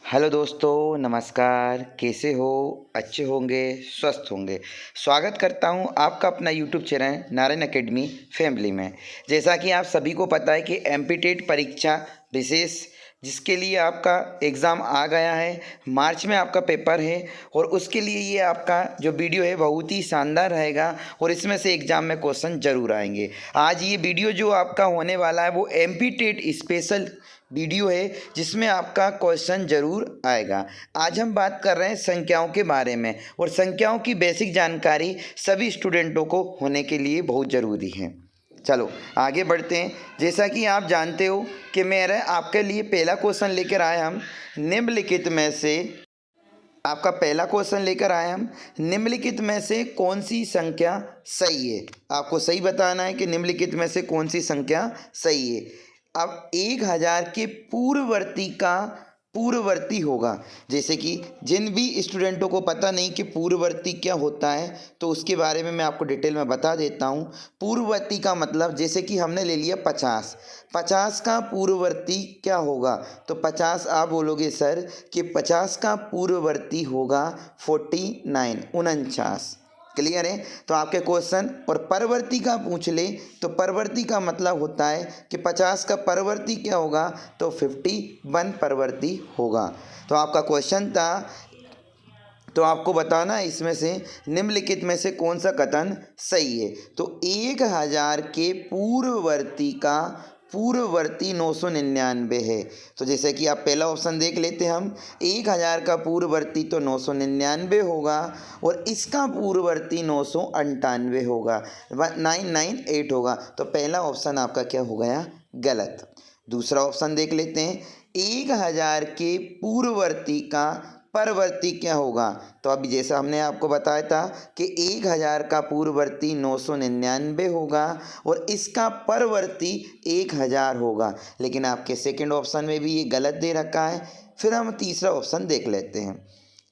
Hello दोस्तों, नमस्कार। कैसे हो? अच्छे होंगे, स्वस्थ होंगे। स्वागत करता हूं आपका अपना YouTube channel Narayan academy family में। जैसा कि आप सभी को पता है कि एमपी परीक्षा विशेष जिसके लिए आपका एग्ज़ाम आ गया है, मार्च में आपका पेपर है और उसके लिए ये आपका जो वीडियो है बहुत ही शानदार रहेगा और इसमें से एग्ज़ाम में क्वेश्चन ज़रूर आएंगे। आज ये वीडियो जो आपका होने वाला है वो एमपी स्पेशल वीडियो है जिसमें आपका क्वेश्चन ज़रूर आएगा। आज हम बात कर रहे हैं संख्याओं के बारे में और संख्याओं की बेसिक जानकारी सभी स्टूडेंटों को होने के लिए बहुत ज़रूरी है। चलो आगे बढ़ते हैं। जैसा कि आप जानते हो कि मेरे आपके लिए पहला क्वेश्चन लेकर आए हम निम्नलिखित में से आपका पहला क्वेश्चन लेकर आए हम निम्नलिखित में से कौन सी संख्या सही है। आपको सही बताना है कि निम्नलिखित में से कौन सी संख्या सही है। अब 1000 के पूर्ववर्ती का पूर्ववर्ती होगा। जैसे कि जिन भी स्टूडेंटों को पता नहीं कि पूर्ववर्ती क्या होता है तो उसके बारे में मैं आपको डिटेल में बता देता हूँ। पूर्ववर्ती का मतलब जैसे कि हमने ले लिया 50, 50 का पूर्ववर्ती क्या होगा? तो 50 आप बोलोगे सर कि 50 का पूर्ववर्ती होगा 49, 49। क्लियर है? तो आपके क्वेश्चन और परवर्ती का पूछ ले तो परवर्ती का मतलब होता है कि 50 का परवर्ती क्या होगा? तो 51 परवर्ती होगा। तो आपका क्वेश्चन था, तो आपको बताना है इसमें से निम्नलिखित में से कौन सा कथन सही है। तो 1000 के पूर्ववर्ती का पूर्ववर्ती 999 है। तो जैसे कि आप पहला ऑप्शन देख लेते हैं हम 1000 का पूर्ववर्ती तो 999 होगा और इसका पूर्ववर्ती 998 होगा, 998 होगा। तो पहला ऑप्शन आपका क्या हो गया? गलत। दूसरा ऑप्शन देख लेते हैं 1000 के पूर्ववर्ती का परवर्ती क्या होगा? तो अभी जैसा हमने आपको बताया था कि 1000 का पूर्ववर्ती 999 होगा और इसका परवर्ती 1000 होगा, लेकिन आपके सेकंड ऑप्शन में भी ये गलत दे रखा है। फिर हम तीसरा ऑप्शन देख लेते हैं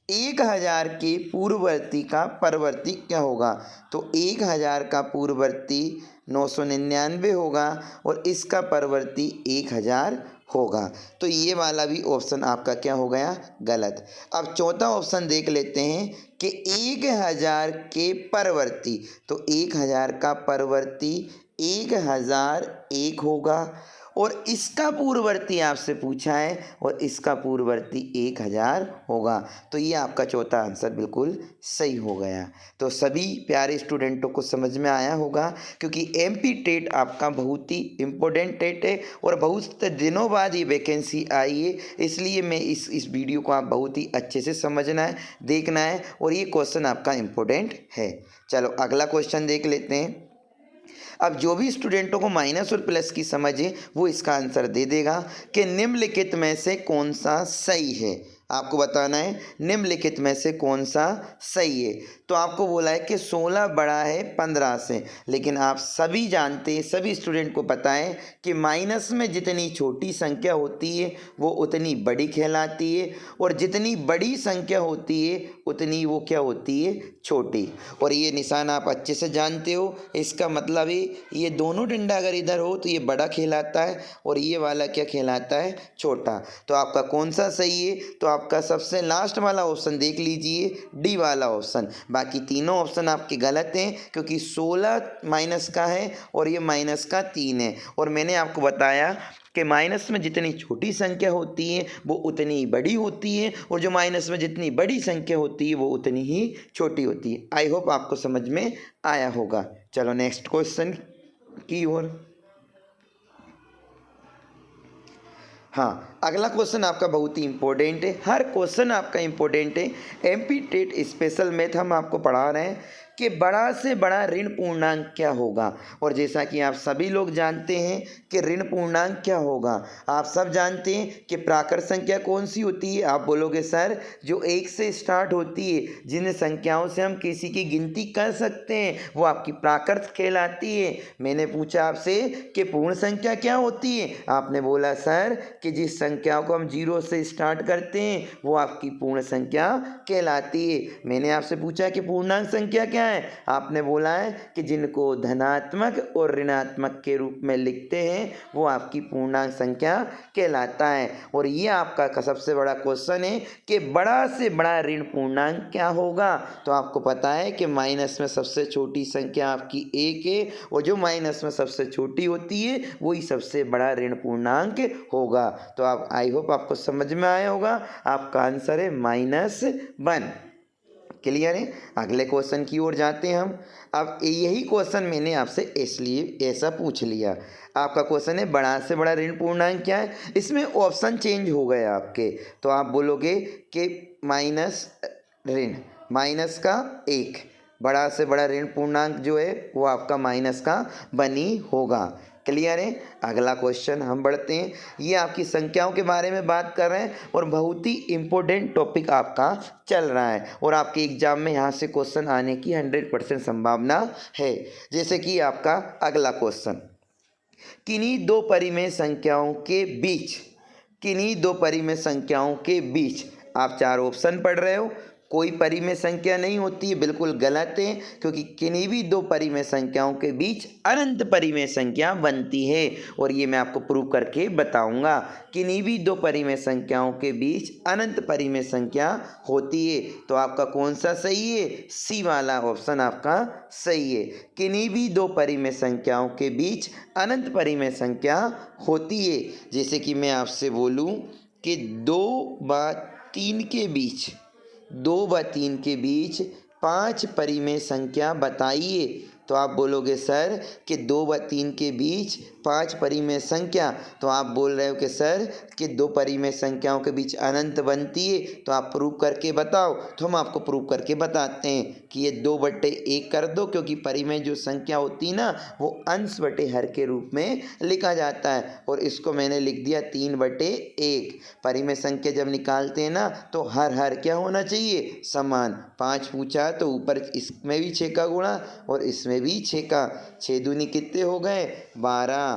1000 के पूर्ववर्ती का परवर्ती क्या होगा? तो 1000 का पूर्ववर्ती 999 होगा और इसका परवर्ती 1000 होगा। तो ये वाला भी ऑप्शन आपका क्या हो गया? गलत। अब चौथा ऑप्शन देख लेते हैं कि 1000 के परवर्ती, तो 1000 का परवर्ती 1001 होगा और इसका पूर्ववर्ती आपसे पूछा है और इसका पूर्ववर्ती 1000 होगा। तो ये आपका चौथा आंसर बिल्कुल सही हो गया। तो सभी प्यारे स्टूडेंटों को समझ में आया होगा, क्योंकि एमपी टेट आपका बहुत ही इम्पोर्टेंट टेट है और बहुत दिनों बाद ये वैकेंसी आई है, इसलिए मैं इस वीडियो को आप बहुत ही अच्छे से समझना है, देखना है और ये क्वेश्चन आपका इम्पोर्टेंट है। चलो अगला क्वेश्चन देख लेते हैं। अब जो भी स्टूडेंटों को माइनस और प्लस की समझ है वो इसका आंसर दे देगा कि निम्नलिखित में से कौन सा सही है। आपको बताना है निम्नलिखित में से कौन सा सही है। तो आपको बोला है कि 16 बड़ा है 15 से, लेकिन आप सभी जानते हैं, सभी स्टूडेंट को पता है कि माइनस में जितनी छोटी संख्या होती है वो उतनी बड़ी कहलाती है और जितनी बड़ी संख्या होती है उतनी वो क्या होती है? छोटी। और ये निशान आप अच्छे से जानते हो, इसका मतलब है ये दोनों डंडा अगर इधर हो तो ये बड़ा कहलाता है और ये वाला क्या कहलाता है? छोटा। तो आपका कौन सा सही है? तो आपका सबसे लास्ट वाला ऑप्शन देख लीजिए, डी वाला ऑप्शन। बाकी तीनों ऑप्शन आपके गलत हैं, क्योंकि 16 माइनस का है और ये माइनस का 3 है और मैंने आपको बताया कि माइनस में जितनी छोटी संख्या होती है वो उतनी ही बड़ी होती है और जो माइनस में जितनी बड़ी संख्या होती है वो उतनी ही छोटी होती है। आई होप आपको समझ में आया होगा। चलो नेक्स्ट क्वेश्चन की ओर। हाँ, अगला क्वेश्चन आपका बहुत ही इंपॉर्टेंट है, हर क्वेश्चन आपका इंपॉर्टेंट है। एमपी टेट स्पेशल मैथ हम आपको पढ़ा रहे हैं कि बड़ा से बड़ा ऋण पूर्णांक क्या होगा। और जैसा कि आप सभी लोग जानते हैं कि ऋण पूर्णांक क्या होगा, आप सब जानते हैं कि प्राकृत संख्या कौन सी होती है। आप बोलोगे सर जो 1 से स्टार्ट होती है, जिन संख्याओं से हम किसी की गिनती कर सकते हैं वो आपकी प्राकृत कहलाती है। मैंने पूछा आपसे कि पूर्ण संख्या क्या होती है, आपने बोला सर कि जिस संख्याओं को हम जीरो से स्टार्ट करते हैं वो आपकी पूर्ण संख्या कहलाती है। मैंने आपसे पूछा कि पूर्णांक संख्या क्या है, आपने बोला है कि जिनको धनात्मक और ऋणात्मक के रूप में लिखते हैं वो आपकी पूर्णांक संख्या कहलाता है। और ये आपका सबसे बड़ा क्वेश्चन है कि बड़ा से बड़ा ऋण पूर्णांक क्या होगा। तो आपको पता है कि माइनस में सबसे छोटी संख्या आपकी एक है और जो माइनस में सबसे छोटी होती है वही सबसे बड़ा ऋण पूर्णांक होगा। तो आप आई होप आपको समझ में आया होगा। आपका आंसर है -1। क्लियर है। अगले क्वेश्चन की ओर जाते हैं हम। अब यही क्वेश्चन मैंने आपसे इसलिए ऐसा पूछ लिया। आपका क्वेश्चन है बड़ा से बड़ा ऋण पूर्णांक क्या है। इसमें ऑप्शन चेंज हो गए आपके, तो आप बोलोगे कि माइनस ऋण माइनस का 1, बड़ा से बड़ा ऋण पूर्णांक जो है वो आपका माइनस का 1 ही होगा। क्लियर है। अगला क्वेश्चन हम बढ़ते हैं। ये आपकी संख्याओं के बारे में बात कर रहे हैं और बहुत ही इम्पोर्टेंट टॉपिक आपका चल रहा है और आपके एग्जाम में यहाँ से क्वेश्चन आने की 100% संभावना है। जैसे कि आपका अगला क्वेश्चन, किन्हीं दो परिमेय संख्याओं के बीच, किन्हीं दो परिमेय संख्याओं के बीच, आप 4 ऑप्शन पढ़ रहे हो, कोई परिमेय संख्या नहीं होती है, बिल्कुल गलत है, क्योंकि किन्हीं भी दो परिमेय संख्याओं के बीच अनंत परिमेय संख्या बनती है और ये मैं आपको प्रूव करके बताऊंगा। किन्हीं भी दो परिमेय संख्याओं के बीच अनंत परिमेय संख्या होती है। तो आपका कौन सा सही है, सी वाला ऑप्शन आपका सही है। किन्हीं भी दो परिमेय संख्याओं के बीच अनंत परिमेय संख्या होती है। जैसे कि मैं आपसे बोलूं कि 2/3 के बीच, 2/3 के बीच 5 परिमेय संख्या बताइए। तो आप बोलोगे सर कि 2/3 के बीच 5 परिमेय संख्या, तो आप बोल रहे हो कि सर कि 2 परिमेय संख्याओं के बीच अनंत बनती है, तो आप प्रूव करके बताओ। तो हम आपको प्रूव करके बताते हैं कि ये 2/1 कर दो, क्योंकि परिमेय जो संख्या होती है ना वो अंश बटे हर के रूप में लिखा जाता है और इसको मैंने लिख दिया 3/1। परिमेय संख्या जब निकालते हैं ना तो हर क्या होना चाहिए, समान। 5 पूछा तो ऊपर इसमें भी 6 का गुणा और इसमें भी 6 का, 6 दूनी कितने हो गए, 12/6।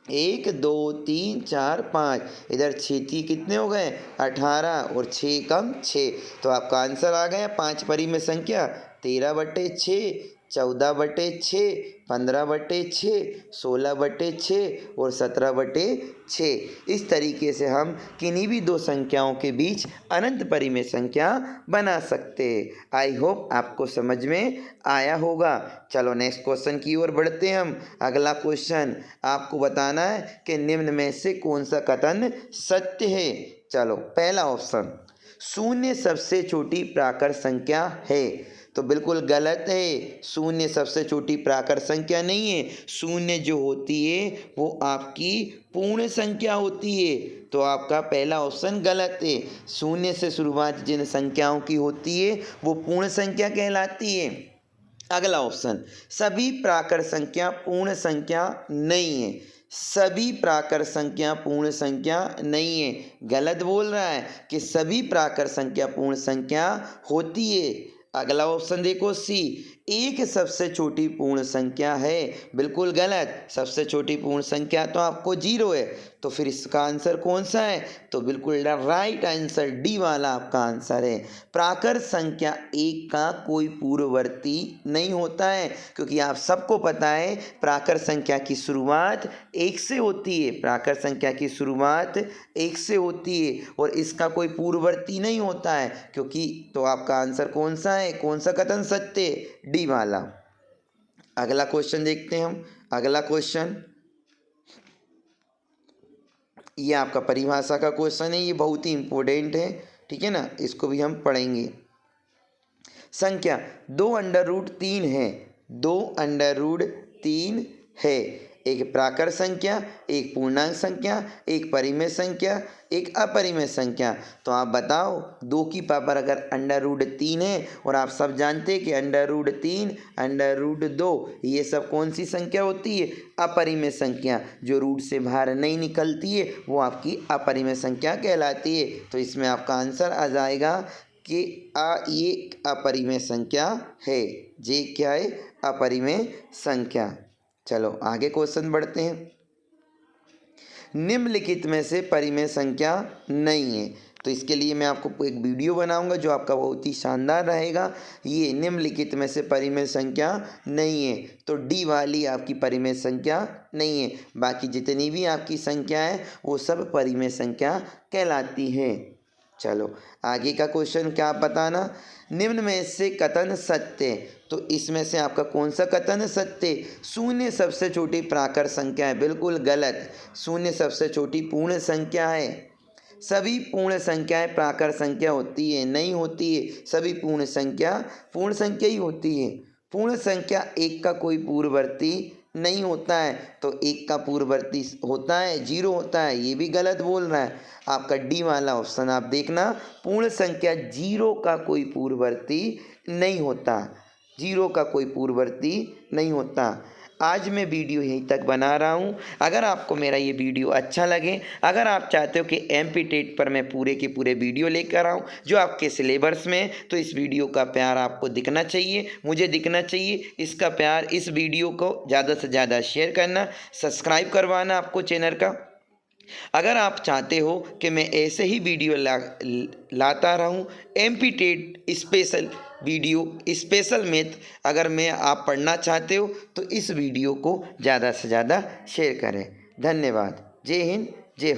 1 2 3 4 5, इधर 6 कितने हो गए, 18 और 6 कम 6। तो आपका आंसर आ गया 5 परिमेय संख्या 13/6, 14/6, 15/6, 16/6 और 17/6। इस तरीके से हम किन्हीं भी दो संख्याओं के बीच अनंत परिमेय संख्या बना सकते हैं। आई होप आपको समझ में आया होगा। चलो नेक्स्ट क्वेश्चन की ओर बढ़ते हैं हम। अगला क्वेश्चन आपको बताना है कि निम्न में से कौन सा कथन सत्य है। चलो पहला ऑप्शन, शून्य सबसे छोटी प्राकृत संख्या है। तो बिल्कुल गलत है, शून्य सबसे छोटी प्राकृत संख्या नहीं है। शून्य जो होती है वो आपकी पूर्ण संख्या होती है। तो आपका पहला ऑप्शन गलत है। शून्य से शुरुआत जिन संख्याओं की होती है वो पूर्ण संख्या कहलाती है। अगला ऑप्शन, सभी प्राकृत संख्या पूर्ण संख्या नहीं है। सभी प्राकृत संख्या पूर्ण संख्या नहीं है। गलत बोल रहा है कि सभी प्राकृत संख्या पूर्ण संख्या होती है। अगला ऑप्शन देखो सी, एक सबसे छोटी पूर्ण संख्या है। बिल्कुल गलत, सबसे छोटी पूर्ण संख्या तो आपको 0 है। तो फिर इसका आंसर कौन सा है, तो बिल्कुल राइट आंसर डी वाला आपका आंसर है। प्राकृत संख्या 1 का कोई पूर्ववर्ती नहीं होता है, क्योंकि आप सबको पता है प्राकृत संख्या की शुरुआत 1 से होती है। प्राकृत संख्या की शुरुआत 1 से होती है और इसका कोई पूर्ववर्ती नहीं होता है, क्योंकि तो आपका आंसर कौन सा है, कौन सा कथन सत्य है, डी वाला। अगला क्वेश्चन देखते हैं हम। अगला क्वेश्चन ये आपका परिभाषा का क्वेश्चन है, ये बहुत ही इंपॉर्टेंट है, ठीक है ना, इसको भी हम पढ़ेंगे। संख्या 2√3 है, 2√3 है। एक प्राकृत संख्या, एक पूर्णांक संख्या, एक परिमेय संख्या, एक अपरिमेय संख्या। तो आप बताओ 2 की पावर अगर √3 है और आप सब जानते हैं कि √3, √2 ये सब कौन सी संख्या होती है, अपरिमेय संख्या। जो रूट से बाहर नहीं निकलती है वो आपकी अपरिमेय संख्या कहलाती है। तो इसमें आपका आंसर आ जाएगा कि ये अपरिमेय संख्या है। जे क्या है, अपरिमेय संख्या। चलो आगे क्वेश्चन बढ़ते हैं। निम्नलिखित में से परिमेय संख्या नहीं है। तो इसके लिए मैं आपको एक वीडियो बनाऊंगा जो आपका बहुत ही शानदार रहेगा। ये निम्नलिखित में से परिमेय संख्या नहीं है, तो डी वाली आपकी परिमेय संख्या नहीं है। बाकी जितनी भी आपकी संख्या है वो सब परिमेय संख्या कहलाती हैं। चलो आगे का क्वेश्चन क्या आप बताना। निम्न में से कथन सत्य है, तो इसमें से आपका कौन सा कथन सत्य है? शून्य सबसे छोटी प्राकृत संख्या है, बिल्कुल गलत। शून्य सबसे छोटी पूर्ण संख्या है। सभी पूर्ण संख्याएं प्राकृत संख्या होती है? नहीं होती है। सभी पूर्ण संख्या ही होती है। पूर्ण संख्या एक का कोई पूर्ववर्ती नहीं होता है, तो एक का पूर्ववर्ती होता है, 0 होता है। ये भी गलत बोल रहा है। आपका डी वाला ऑप्शन आप देखना, पूर्ण संख्या 0 का कोई पूर्ववर्ती नहीं होता। 0 का कोई पूर्ववर्ती नहीं होता। आज मैं वीडियो यहीं तक बना रहा हूँ। अगर आपको मेरा ये वीडियो अच्छा लगे, अगर आप चाहते हो कि एमपी टेट पर मैं पूरे के पूरे वीडियो लेकर आऊँ जो आपके सिलेबस में, तो इस वीडियो का प्यार आपको दिखना चाहिए, मुझे दिखना चाहिए। इसका प्यार, इस वीडियो को ज़्यादा से ज़्यादा शेयर करना, सब्सक्राइब करवाना आपको चैनल का। अगर आप चाहते हो कि मैं ऐसे ही वीडियो लाता रहूं, MP TET special video, special math अगर मैं आप पढ़ना चाहते हो तो इस वीडियो को ज़्यादा से ज़्यादा शेयर करें। धन्यवाद। जय हिंद,